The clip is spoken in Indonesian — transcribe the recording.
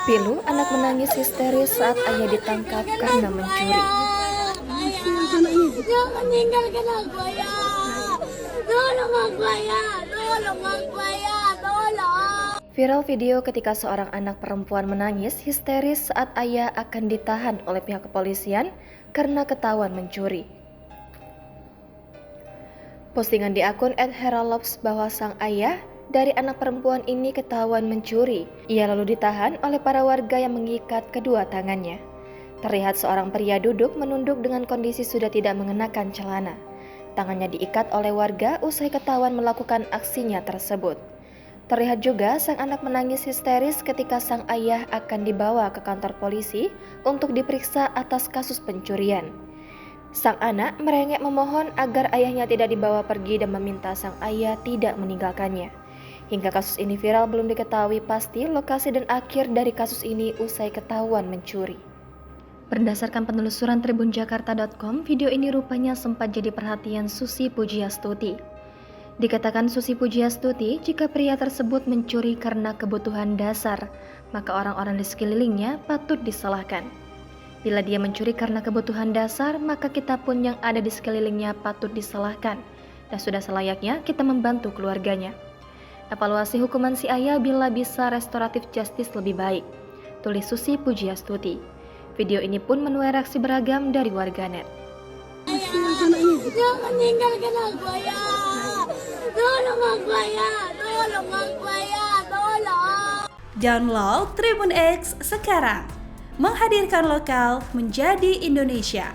Pilu, anak menangis histeris saat ayah ditangkap karena mencuri. Jangan tinggalkan aku ya. Tolong aku ya. Tolong aku ya. Tolong. Viral video ketika seorang anak perempuan menangis histeris saat ayah akan ditahan oleh pihak kepolisian karena ketahuan mencuri. Postingan di akun @heralops bahwa sang ayah dari anak perempuan ini ketahuan mencuri. Ia lalu ditahan oleh para warga yang mengikat kedua tangannya. Terlihat seorang pria duduk menunduk dengan kondisi sudah tidak mengenakan celana. Tangannya diikat oleh warga usai ketahuan melakukan aksinya tersebut. Terlihat juga sang anak menangis histeris ketika sang ayah akan dibawa ke kantor polisi untuk diperiksa atas kasus pencurian. Sang anak merengek memohon agar ayahnya tidak dibawa pergi dan meminta sang ayah tidak meninggalkannya. Hingga kasus ini viral belum diketahui pasti lokasi dan akhir dari kasus ini usai ketahuan mencuri. Berdasarkan penelusuran tribunjakarta.com, video ini rupanya sempat jadi perhatian Susi Pujiastuti. Dikatakan Susi Pujiastuti, jika pria tersebut mencuri karena kebutuhan dasar, maka orang-orang di sekelilingnya patut disalahkan. Bila dia mencuri karena kebutuhan dasar, maka kita pun yang ada di sekelilingnya patut disalahkan, dan sudah selayaknya kita membantu keluarganya. Evaluasi hukuman si ayah bila bisa restoratif justice lebih baik, tulis Susi Pujiastuti. Video ini pun menuai reaksi beragam dari warganet. Jangan tinggalkan aku ya. Tolong aku ya. Tolong aku ya. Tolong. Download Tribun X sekarang. Menghadirkan lokal menjadi Indonesia.